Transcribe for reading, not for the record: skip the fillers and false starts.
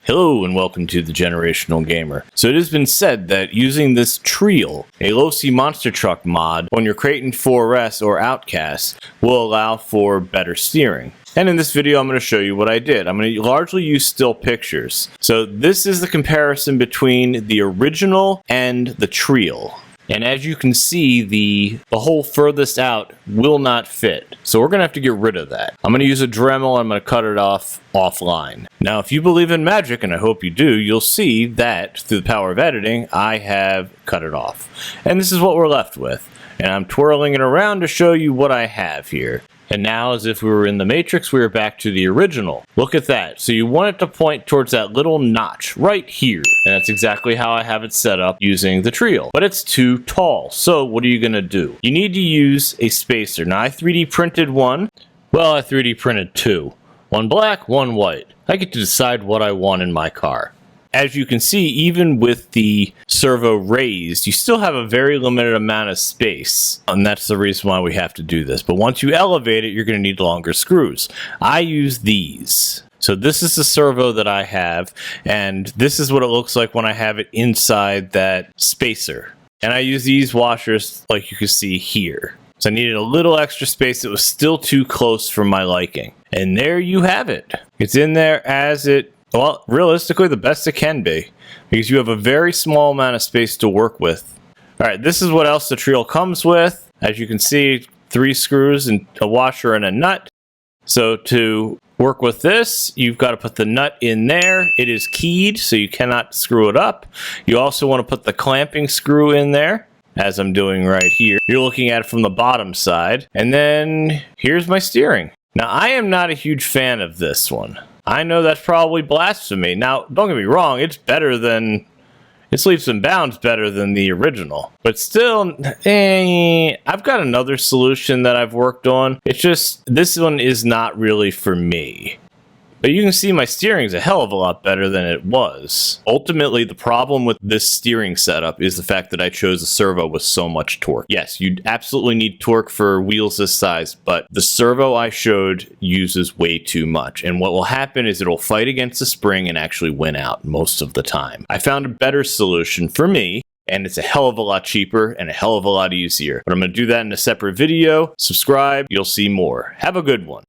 Hello and welcome to the Generational Gamer. So it has been said that using this Treal, a low-C monster truck mod on your Kraton 4S or Outcast will allow for better steering. And in this video I'm going to show you what I did. I'm going to largely use still pictures. So this is the comparison between the original and the Treal. And as you can see, the hole furthest out will not fit. So we're going to have to get rid of that. I'm going to use a Dremel. I'm going to cut it off offline. Now, if you believe in magic, and I hope you do, you'll see that through the power of editing, I have cut it off. And this is what we're left with. And I'm twirling it around to show you what I have here. And now, as if we were in the Matrix, we are back to the original. Look at that. So you want it to point towards that little notch right here. And that's exactly how I have it set up using the Treal. But it's too tall. So what are you going to do? You need to use a spacer. Now, I 3D printed one. Well, I 3D printed two. One black, one white. I get to decide what I want in my car. As you can see, even with the servo raised, you still have a very limited amount of space. And that's the reason why we have to do this. But once you elevate it, you're going to need longer screws. I use these. So this is the servo that I have, and this is what it looks like when I have it inside that spacer. And I use these washers like you can see here. So I needed a little extra space. It was still too close for my liking. And there you have it. It's in there as it... Well, realistically, the best it can be, because you have a very small amount of space to work with. All right, this is what else the Treal comes with. As you can see, 3 screws and a washer and a nut. So to work with this, you've got to put the nut in there. It is keyed, so you cannot screw it up. You also want to put the clamping screw in there, as I'm doing right here. You're looking at it from the bottom side. And then here's my steering. Now, I am not a huge fan of this one. I know that's probably blasphemy. Now, don't get me wrong, it's better than... It's leaps and bounds better than the original. But still, I've got another solution that I've worked on. It's just, this one is not really for me. But you can see my steering is a hell of a lot better than it was. Ultimately, the problem with this steering setup is the fact that I chose a servo with so much torque. Yes, you absolutely need torque for wheels this size, but the servo I showed uses way too much. And what will happen is it'll fight against the spring and actually win out most of the time. I found a better solution for me, and it's a hell of a lot cheaper and a hell of a lot easier. But I'm going to do that in a separate video. Subscribe, you'll see more. Have a good one.